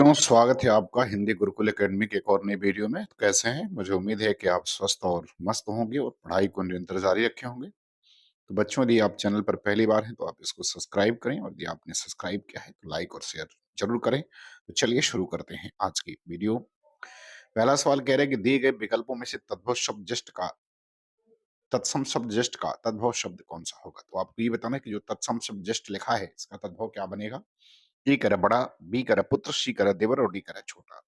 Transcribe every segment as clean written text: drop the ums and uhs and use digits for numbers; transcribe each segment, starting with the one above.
मित्रों, स्वागत है आपका हिंदी गुरुकुल एकेडमी के एक और नई वीडियो में। तो कैसे हैं? मुझे उम्मीद है कि आप स्वस्थ और मस्त होंगे और पढ़ाई को निरंतर जारी रखे होंगे। तो बच्चों, यदि आप चैनल पर पहली बार हैं तो आप इसको सब्सक्राइब करें और यदि आपने सब्सक्राइब किया है तो लाइक और शेयर ज़रूर करें। तो चलिए शुरू करते हैं आज की वीडियो। पहला सवाल कह रहा है कि दिए गए विकल्पों में से तत्सम शब्द जस्ट का तद्भव शब्द कौन-सा होगा? तो आपको ये बताना है कि जो तत्सम शब्द जस्ट लिखा है, इसका तद्भव क्या बनेगा? ए करें बड़ा, बी करें पुत्र, सी करें देवर और डी करें छोटा।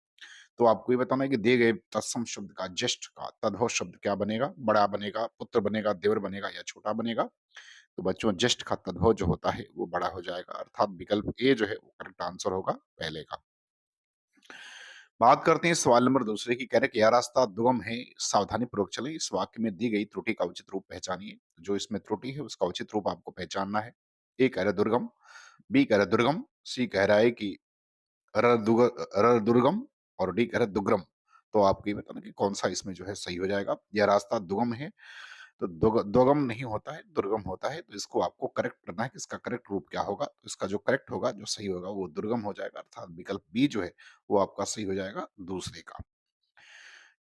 तो आपको ये बताना है कि दिए गए तत्सम शब्द का जस्ट का तद्भव शब्द क्या बनेगा? बड़ा बनेगा, पुत्र बनेगा, देवर बनेगा या छोटा बनेगा? तो बच्चों, जस्ट का तद्भव जो होता है वो बड़ा हो जाएगा, अर्थात विकल्प ए जो है वो करेक्ट आंसर होगा पहले का। बात करते हैं सवाल नंबर दूसरे की। कह रहे कि यह रास्ता दुगम है, सावधानी पूर्वक चलें। इस वाक्य में दी गई त्रुटि का उचित रूप पहचानिए। जो इसमें त्रुटि है उसका उचित रूप आपको पहचानना है। ए कह रहा है दुर्गम, बी कह रहा है दुर्गम, सी कह रहा है कि दुर्गम और डी कह रहा है दुर्गम। तो आपको ये बताना कि कौन-सा इसमें जो है सही हो जाएगा। यह रास्ता दुगम है, तो दुगम नहीं होता है, दुर्गम होता है। तो इसको आपको करेक्ट करना है कि इसका करेक्ट रूप क्या होगा। तो इसका जो करेक्ट होगा, जो सही होगा वो दुर्गम हो जाएगा, अर्थात विकल्प बी जो है वो आपका सही हो जाएगा दूसरे का।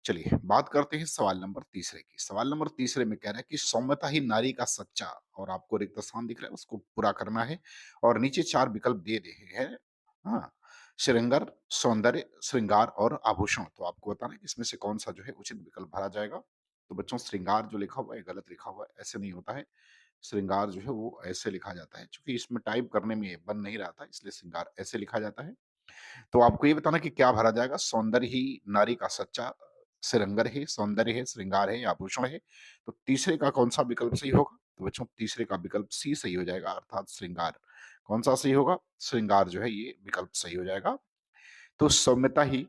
चलिए बात करते हैं सवाल नंबर तीसरे की। सवाल नंबर तीसरे में कह रहा है कि सौम्यता ही नारी का सच्चा, और आपको रिक्त स्थान दिख रहा है उसको पूरा करना है और नीचे 4 विकल्प दे रहे हैं। हाँ, श्रृंगार, सौंदर्य, श्रृंगार और आभूषण। तो आपको बताना है कि इसमें से कौन-सा जो है उचित विकल्प भरा जाएगा। तो बच्चों, श्रृंगार जो लिखा हुआ है गलत लिखा हुआ है, ऐसे नहीं होता है। श्रृंगार जो है वो ऐसे लिखा जाता है। चूँकि इसमें टाइप करने में बन नहीं रहा था, इसलिए श्रृंगार ऐसे लिखा जाता है। तो आपको ये बताना कि क्या भरा जाएगा। सौंदर्य ही नारी का सच्चा सिरंगर है, सौंदर्य है, श्रृंगार है या आभूषण है। तो तीसरे का कौन सा विकल्प सही होगा? तो बच्चों, तीसरे का विकल्प सी सही हो जाएगा, अर्थात श्रृंगार। कौन सा सही होगा? श्रृंगार जो है ये विकल्प सही हो जाएगा। तो सौम्यता ही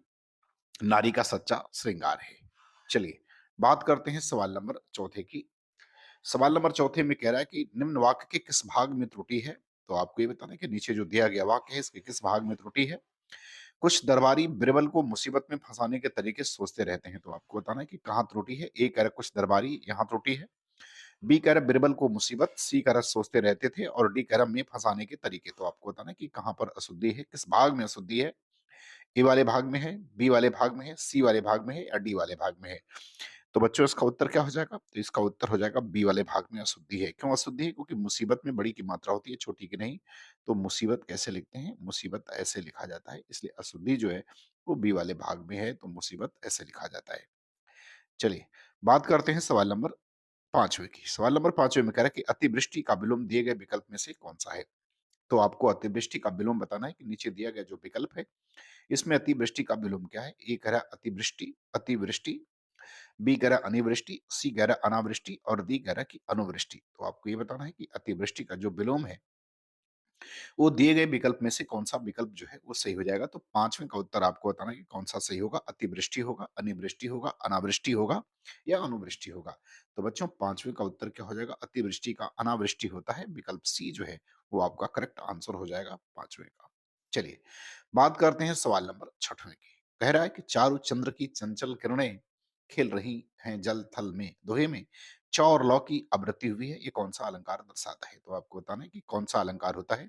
नारी का सच्चा श्रृंगार है। चलिए बात करते हैं सवाल नंबर चौथे की। सवाल नंबर चौथे में कह रहा है कि निम्न वाक्य के किस भाग में त्रुटि है? तो आपको ये बताना है कि नीचे जो दिया गया वाक्य है इसके किस भाग में त्रुटि है। कुछ दरबारी बिरबल को मुसीबत में फंसाने के तरीके सोचते रहते हैं। तो आपको बताना है कि कहाँ त्रुटि है। ए कह रहा है कुछ दरबारी यहाँ त्रुटि है, बी कह रहा है बिरबल को मुसीबत, सी कह रहा है सोचते रहते थे और डी कह रहा है में फंसाने के तरीके। तो आपको बताना है कि कहाँ पर अशुद्धि है, किस भाग में अशुद्धि है। ए वाले भाग में है, बी वाले भाग में है, सी वाले भाग में है या डी वाले भाग में है। तो बच्चों, इसका उत्तर क्या हो जाएगा? तो इसका उत्तर हो जाएगा बी वाले भाग में अशुद्धि है। क्यों अशुद्धि है? क्योंकि मुसीबत में बड़ी की मात्रा होती है, छोटी की नहीं। तो मुसीबत कैसे लिखते हैं? मुसीबत ऐसे लिखा जाता है, इसलिए अशुद्धि जो है वो बी वाले भाग में है, तो मुसीबत ऐसे लिखा जाता है। चलिए बात करते हैं सवाल नंबर 5वें की। सवाल नंबर 5वें में कह रहा है कि अतिवृष्टि का विलोम दिए गए विकल्प में से कौन-सा है? तो आपको अतिवृष्टि का विलोम बताना है कि नीचे दिया गया जो विकल्प है, इसमें अतिवृष्टि का विलोम क्या है? ए कह रहा है अतिवृष्टि, अतिवृष्टि, बी कह रहा है अनिवृष्टि, सी कह रहा है अनावृष्टि और डी कह रहा है कि अनुवृष्टि। तो आपको ये बताना है कि अतिवृष्टि का जो विलोम है, वो दिए गए विकल्प में से कौन-सा विकल्प जो है वो सही हो जाएगा। तो 5वें का उत्तर आपको बताना है कि कौन-सा सही होगा। अतिवृष्टि होगा, अनिवृष्टि होगा, अनावृष्टि होगा या अनुवृष्टि होगा। तो बच्चों, 5वें का उत्तर क्या हो जाएगा? अतिवृष्टि का अनावृष्टि होता है। विकल्प सी जो है वो आपका करेक्ट आंसर हो जाएगा 5वें का। चलिए बात करते हैं सवाल नंबर 6वें की। कह रहा है कि चारु चंद्र की चंचल किरणें खेल रही हैं जल थल में, दोहे में च और लौ की आवृत्ति हुई है, ये कौन-सा अलंकार दर्शाता है? तो आपको बताना है कि कौन-सा अलंकार होता है।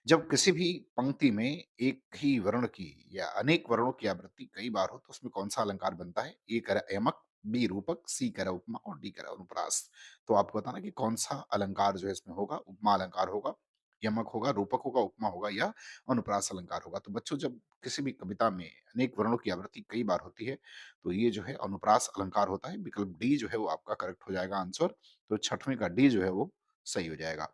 जब किसी भी पंक्ति में एक ही वर्ण की या अनेक वर्णों की आवृत्ति कई बार हो तो उसमें कौन-सा अलंकार बनता है? ए कह रहा है यमक, बी रूपक, सी कह रहा है उपमा और डी कह रहा है अनुप्रास। तो आपको बताना है कि कौन-सा अलंकार जो है इसमें होगा। उपमा अलंकार होगा, यमक होगा, रूपक होगा, उपमा होगा या अनुप्रास अलंकार होगा। तो बच्चों, जब किसी भी कविता में अनेक वर्णों की आवृत्ति कई बार होती है तो ये जो है अनुप्रास अलंकार होता है। विकल्प डी जो है वो आपका करेक्ट हो जाएगा आंसर। तो 6वें का डी जो है वो सही हो जाएगा।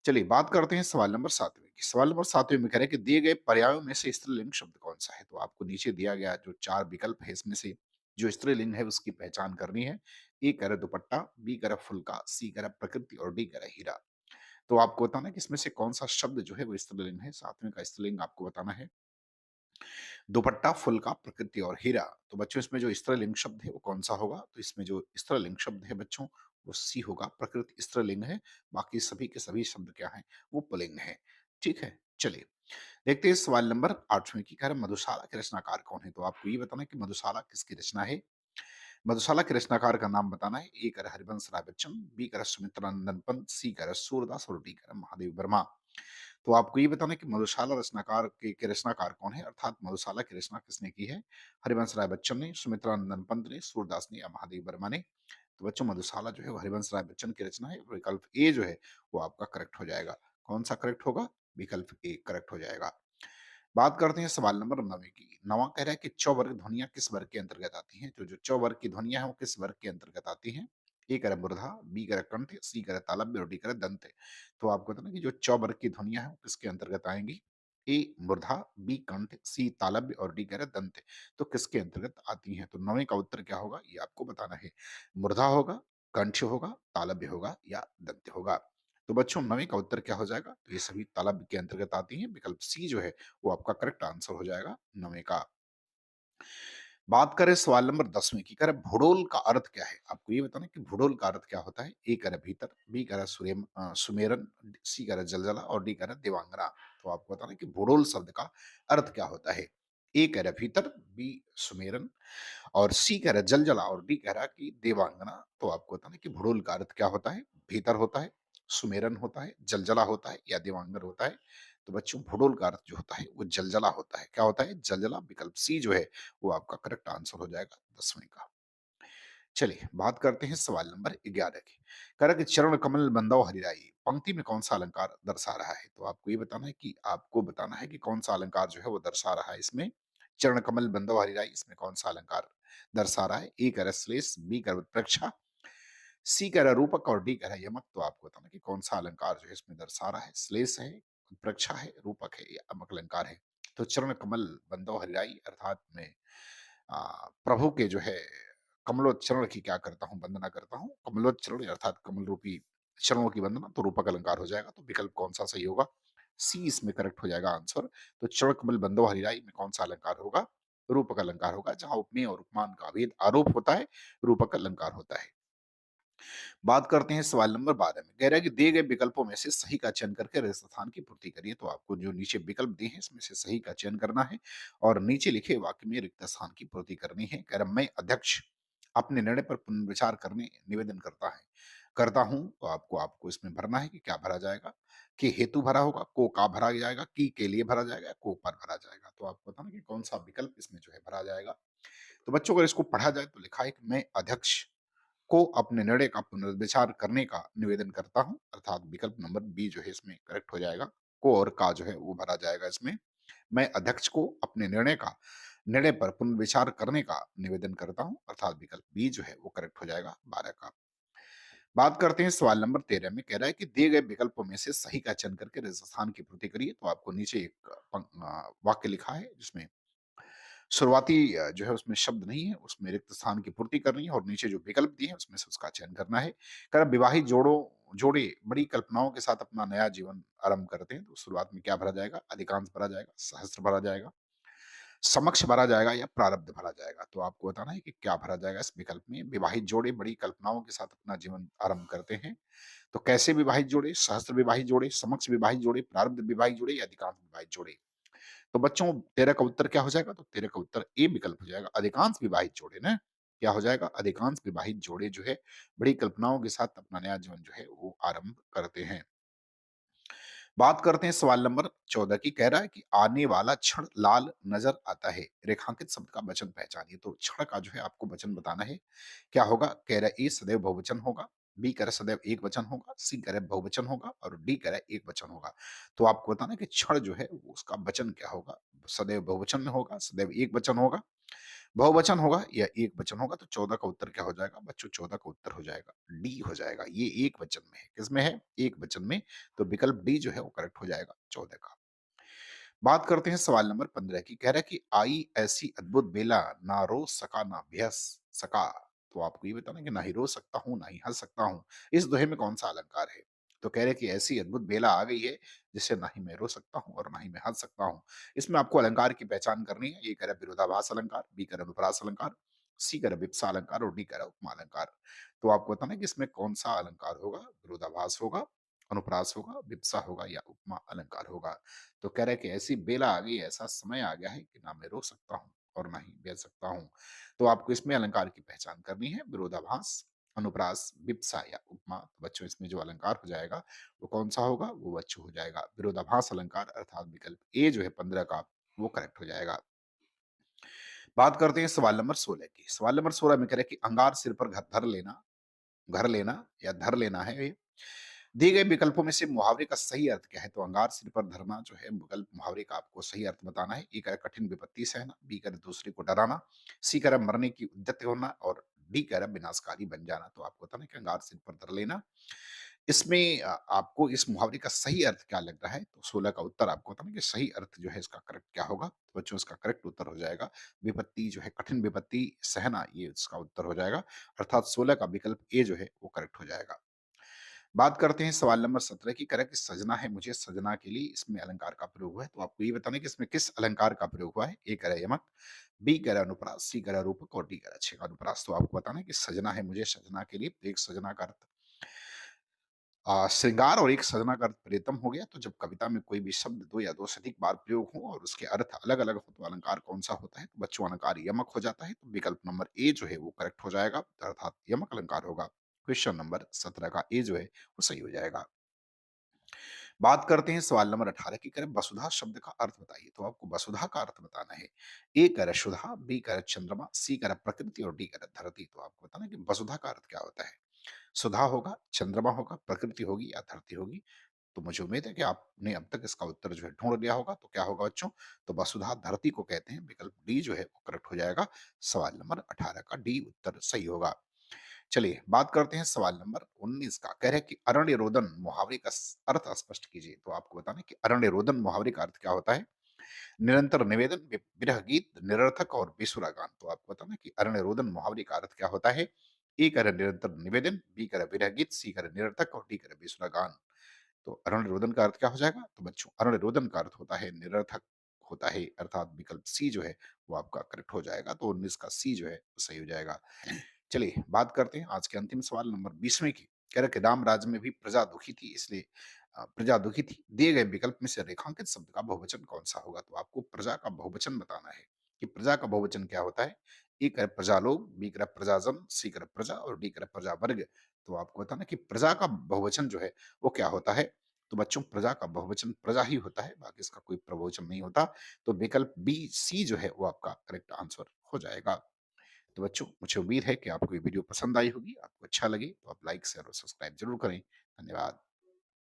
चलिए बात करते हैं सवाल नंबर 7वें की। सवाल नंबर 7वें में कह रहा है कि दिए गए पर्यायों में से स्त्रीलिंग शब्द कौन-सा है? तो आपको नीचे दिया गया जो 4 विकल्प है इसमें से जो स्त्रीलिंग है उसकी पहचान करनी है। ए कह रहा है दुपट्टा, बी कह रहा है फुलका, सी कह रहा है प्रकृति और डी कह रहा है हीरा। तो आपको बताना है कि इसमें से कौन-सा शब्द जो है वो स्त्रीलिंग है। 7वें का स्त्रीलिंग आपको बताना है। दुपट्टा, फुलका, प्रकृति और हीरा। तो बच्चों, इसमें जो स्त्रीलिंग शब्द है वो कौन-सा होगा? तो इसमें जो स्त्रीलिंग शब्द है बच्चों वो सी होगा। प्रकृति स्त्रीलिंग है, बाकी सभी के सभी शब्द क्या हैं? वो पुल्लिंग हैं। ठीक है? चलिए देखते हैं सवाल नंबर 8वें की। कह रहा है मधुशाला के रचनाकार कौन है? तो आपको ये बताना है कि मधुशाला किसकी रचना है। मधुशाला के रचनाकार का नाम बताना है। ए कह रहा है हरिवंश राय बच्चन, बी कह रहा है सुमित्रा नंदन पंत, सी कह रहा है सूरदास और डी कह रहा है महादेव वर्मा। तो आपको ये बताना है कि मधुशाला रचनाकार के रचनाकार कौन है? अर्थात मधुशाला की रचना किसने की है? हरिवंश राय बच्चन ने, सुमित्रा नंदन पंत ने, सूरदास ने या महादेव वर्मा ने? तो बच्चों मधुशाला जो है वो हरिवंश राय बच्चन की रचना है। विकल्प ए जो है वो आपका करेक्ट हो जाएगा। कौन-सा करेक्ट होगा? विकल्प ए करेक्ट हो जाएगा। बात करते हैं सवाल नंबर 9 की। 9वां कह रहा है कि चौवर्ग ध्वनियाँ किस वर्ग के अंतर्गत आती हैं? तो जो चौवर्ग की ध्वनियाँ हैं वो किस वर्ग के अंतर्गत आती हैं? ए कह रहा है मूर्धा, बी कह रहा है कंठ, सी कह रहा है तालव्य और डी कह रहा है दंत। तो आपको बताना कि जो चौवर्ग की ध्वनियाँ हैं वो किसके अंतर्गत आएँगी? ए मूर्धा, बी कंठ, सी तालव्य और डी कह रहा है दंत। तो किसके अंतर्गत आती हैं? तो 9वें का उत्तर क्या होगा? ये आपको बताना है। मूर्धा होगा, कंठ होगा, तालव्य होगा या दंत होगा। तो बच्चों 9वीं का उत्तर क्या हो जाएगा? तो ये सभी तालव्य के अंतर्गत आती हैं। विकल्प सी जो है वो आपका करेक्ट आंसर हो जाएगा 9वीं का। बात करें सवाल नंबर 10वें की, कह रहा है भूडोल का अर्थ क्या है? आपको ये बताना है कि भूडोल का अर्थ क्या होता है? ए कह रहा है भीतर, बी कह रहा है सुमेरन, सी कह रहा है जलजला और डी कह रहा है देवांगना। तो आपको बताना है कि भूडोल शब्द का अर्थ क्या होता है? ए कह रहा है भीतर, बी सुमेरन और सी कह रहा है जलजला और डी कह रहा है कि देवांगना। तो आपको बताना है कि भूडोल का अर्थ क्या होता है? भीतर होता है, सुमेरन होता है, जलजला होता है या देवांगन होता है? तो बच्चों भूडोल का अर्थ जो होता है वो जलजला होता है। क्या होता है? जलजला। विकल्प सी जो है वो आपका करेक्ट आंसर हो जाएगा 10वें का। चलिए बात करते हैं सवाल नंबर 11 की। कह रहा है कि चरण कमल बंदाओ हरिराई पंक्ति में कौन सा अलंकार दर्शा रहा है? तो आपको ये बताना है कि कौन सा अलंकार जो है वो दर्शा रहा है इसमें। चरण कमल बंदाओ हरिराई इसमें कौन सा अलंकार दर्शा रहा है? ए कह रहा है श्लेष, बी कह रहा है उत्प्रेक्षा, सी कह रहा है रूपक और डी कह रहा है यमक। तो आपको बताना कि कौन सा अलंकार जो है इसमें दर्शा रहा है? श्लेष है, उत्प्रेक्षा है, रूपक है या यमक अलंकार है? तो चरण कमल बंदो हरिराई अर्थात में प्रभु के जो है कमलोच्चरण की क्या करता हूँ, वंदना करता हूँ। कमलोच्चरण अर्थात कमल रूपी चरणों की वंदना, तो रूपक अलंकार हो जाएगा। तो विकल्प कौन सा सही होगा? सी इसमें करेक्ट हो जाएगा आंसर। तो चरण कमल बंदो हरिराई में कौन सा अलंकार होगा? रूपक अलंकार होगा। जहां उपमेय और उपमान का अभेद आरोप होता है, रूपक अलंकार होता है। बात करते हैं सवाल नंबर 12 में। कह रहा है कि दिए गए विकल्पों में से सही का चयन करके रिक्त स्थान की पूर्ति करिए। तो आपको जो नीचे विकल्प दिए हैं इसमें से सही का चयन करना है और नीचे लिखे वाक्य में रिक्त स्थान की पूर्ति करनी है। कह रहा मैं अध्यक्ष अपने निर्णय पर पुनर्विचार करने निवेदन करता हूं। तो आपको आपको इसमें भरना है कि क्या भरा जाएगा। कि हेतु भरा होगा, को का भरा जाएगा, की के लिए भरा जाएगा, को पर भरा जाएगा। तो आपको बताना कि कौन सा विकल्प इसमें जो है भरा जाएगा। तो बच्चों अगर इसको पढ़ा जाए तो लिखा है कि मैं अध्यक्ष को अपने निर्णय का पुनर्विचार करने का निवेदन करता हूं। अर्थात विकल्प नंबर बी जो है इसमें करेक्ट हो जाएगा। को और का जो है वो भरा जाएगा इसमें। मैं अध्यक्ष को अपने निर्णय पर पुनर्विचार करने का निवेदन करता हूं। अर्थात विकल्प बी जो है वो करेक्ट हो जाएगा 12 का। बात करते हैं सवाल नंबर 13 में। कह रहा है कि दिए गए विकल्पों में से सही का चयन करके स्थान की पूर्ति करिए। तो आपको नीचे एक वाक्य लिखा है जिसमें शुरुआती जो है उसमें शब्द नहीं है, उसमें रिक्त स्थान की पूर्ति करनी है और नीचे जो विकल्प दिए हैं उसमें से उसका चयन करना है। कह रहा विवाहित जोड़े बड़ी कल्पनाओं के साथ अपना नया जीवन आरंभ करते हैं। तो शुरुआत में क्या भरा जाएगा? अधिकांश भरा जाएगा, सहस्त्र भरा जाएगा, समक्ष भरा जाएगा या प्रारब्ध भरा जाएगा। तो आपको बताना है कि क्या भरा जाएगा इस विकल्प में। विवाहित जोड़े बड़ी कल्पनाओं के साथ अपना जीवन आरंभ करते हैं। तो कैसे विवाहित जोड़े? सहस्त्र विवाहित जोड़े, समक्ष विवाहित जोड़े, प्रारब्ध विवाहित जोड़े या अधिकांश विवाहित जोड़े? तो बच्चों 13 का उत्तर क्या हो जाएगा? तो 13 का उत्तर ए विकल्प हो जाएगा, अधिकांश विवाहित जोड़े ना। क्या हो जाएगा? अधिकांश विवाहित जोड़े जो है बड़ी कल्पनाओं के साथ अपना नया जीवन जो है वो आरंभ करते हैं। बात करते हैं सवाल नंबर 14 की। कह रहा है कि आने वाला क्षण लाल नजर आता है, रेखांकित शब्द का वचन पहचानिए। तो क्षण का जो है आपको वचन बताना है। क्या होगा? कह रहा है ए सदैव बहुवचन होगा, बी कह रहा है सदैव एक वचन होगा, सी कह रहा है बहुवचन होगा और डी कह रहा है एक वचन होगा। तो आपको बताना है कि क्षण जो है वो उसका वचन क्या होगा। सदैव बहुवचन में होगा, सदैव एक वचन होगा, बहुवचन होगा या एक वचन होगा। तो 14 का उत्तर क्या हो जाएगा बच्चों? 14 का उत्तर हो जाएगा डी हो जाएगा। ये एक वचन में है। किसमें है? एक वचन में। तो विकल्प डी जो है वो करेक्ट हो जाएगा 14 का। बात करते हैं सवाल नंबर 15 की। कह रहा है कि आई ऐसी अद्भुत बेला, ना रो सका ना बेहस सका। तो आपको ये बताना है कि ना ही रो सकता हूँ ना ही हंस सकता हूँ, इस दोहे में कौन सा अलंकार है? तो कह रहे हैं कि ऐसी अद्भुत बेला आ गई है जिससे ना ही मैं रो सकता हूँ और ना ही मैं हंस सकता हूँ। इसमें आपको अलंकार की पहचान करनी है। ये कह रहा है विरोधाभास अलंकार, बी कह रहा है अनुप्रास अलंकार, सी कह रहा है विपसा अलंकार और डी कह रहा है उपमा अलंकार। तो आपको बताना है कि इसमें कौन सा अलंकार होगा। विरोधाभास होगा, अनुप्रास होगा, विपसा होगा या उपमा अलंकार होगा। तो कह रहा है कि ऐसी बेला आ गई, ऐसा समय आ गया है कि ना मैं रो सकता हूँ और ना ही बह सकता हूँ। तो आपको इसमें अलंकार की पहचान करनी है। विरोधाभास, अनुप्रास, विप्सा या उपमा। तो बच्चों इसमें जो अलंकार हो जाएगा, वो कौन-सा होगा? वो बच्चों हो जाएगा विरोधाभास अलंकार अर्थात विकल्प ए जो है 15 का, वो करेक्ट हो जाएगा। बात करते हैं सवाल नंबर 16 की। सवाल नंबर 16 में कह रहा है कि अंगार सिर पर घर लेना या धर लेना है ये। दिए गए विकल्पों में से मुहावरे का सही अर्थ क्या है? तो अंगार सिर पर धरना जो है विकल्प मुहावरे का आपको सही अर्थ बताना है। ए कह रहा है कठिन विपत्ति सहना, बी कह रहा है दूसरे को डराना, सी कह रहा है मरने की उद्यत होना और डी कह रहा है विनाशकारी बन जाना। तो आपको बताना है कि अंगार सिर पर धर लेना। इसमें आपको इस मुहावरे का सही अर्थ क्या लग रहा है? तो 16 का उत्तर आपको बताना है कि सही अर्थ जो है इसका करेक्ट क्या होगा? तो बच्चों इसका करेक्ट उत्तर हो जाएगा विपत्ति जो है कठिन विपत्ति सहना, ये इसका उत्तर हो जाएगा। अर्थात 16 का विकल्प ए जो है वो करेक्ट हो जाएगा। बात करते हैं सवाल नंबर 17 की। करेक्ट सजना है मुझे सजना के लिए इसमें अलंकार का प्रयोग हुआ है। तो आपको ये बताना है कि इसमें किस अलंकार का प्रयोग हुआ है? ए कह रहा है यमक, बी कह रहा है अनुप्रास, सी कह रहा है रूपक और डी कह रहा है छेका अनुप्रास। तो आपको बताना है कि सजना है मुझे सजना के लिए। तो एक सजना का अर्थ श्रृंगार और एक सजना का अर्थ प्रियतम हो गया। तो जब कविता में कोई भी शब्द 2 या 2 से अधिक बार प्रयोग हो और उसके अर्थ अलग-अलग हो तो अलंकार कौन-सा होता है? तो बच्चों अलंकार यमक हो जाता है। तो विकल्प नंबर ए जो है वो करेक्ट हो जाएगा अर्थात यमक अलंकार होगा। क्वेश्चन नंबर 17 का ए जो है वो सही हो जाएगा। बात करते हैं सवाल नंबर 18 की। करें वसुधा शब्द का अर्थ बताइए। तो आपको वसुधा का अर्थ बताना है। ए कर सुधा, बी कर चंद्रमा, सी कर प्रकृति और डी कर धरती। तो आपको बताना है कि वसुधा का अर्थ क्या होता है? सुधा होगा, चंद्रमा होगा, प्रकृति होगी या धरती होगी। तो मुझे उम्मीद है कि आपने अब तक इसका उत्तर जो है ढूँढ लिया होगा। तो क्या होगा बच्चों? तो वसुधा धरती को कहते हैं। विकल्प डी जो है वो करेक्ट हो जाएगा। सवाल नंबर 18 का डी उत्तर सही होगा। चलिए बात करते हैं सवाल नंबर 19 का। कह रहे हैं कि अरण्य रोदन मुहावरे का अर्थ स्पष्ट कीजिए। तो आपको बताना है कि अरण्य रोदन मुहावरे का अर्थ क्या होता है? निरंतर निवेदन, विरह गीत, निरर्थक और बेसुरा गान। तो आपको बताना है कि अरण्य रोदन मुहावरे का अर्थ क्या होता है? ए कह रहा है निरंतर निवेदन, बी कह रहा है विरह गीत, सी कह रहा है निरर्थक और डी कह रहा है बेसुरा गान। तो अरण्य रोदन का अर्थ क्या हो जाएगा? तो बच्चों अरण्य रोदन का अर्थ होता है निरर्थक होता है अर्थात विकल्प सी जो है वो आपका करेक्ट हो जाएगा। तो 19 का सी जो है वो सही हो जाएगा। चलिए बात करते हैं आज के अंतिम सवाल नंबर 20वें की। कह रहे कि राम राज्य में भी प्रजा दुखी थी इसलिए प्रजा दुखी थी। दिए गए विकल्प में से रेखांकित शब्द का बहुवचन कौन सा होगा? तो आपको प्रजा का बहुवचन बताना है कि प्रजा का बहुवचन क्या होता है। ए कर प्रजा लोग, बी कर प्रजाजन, सी कर प्रजा और डी कर प्रजा वर्ग। तो आपको बताना कि प्रजा का बहुवचन जो है वो क्या होता है? तो बच्चों प्रजा का बहुवचन प्रजा ही होता है, बाकी इसका कोई प्रभुवचन नहीं होता। तो विकल्प बी सी जो है वो आपका करेक्ट आंसर हो जाएगा। तो बच्चों मुझे उम्मीद है कि आपको ये वीडियो पसंद आई होगी, आपको अच्छा लगे तो आप लाइक शेयर और सब्सक्राइब जरूर करें। धन्यवाद।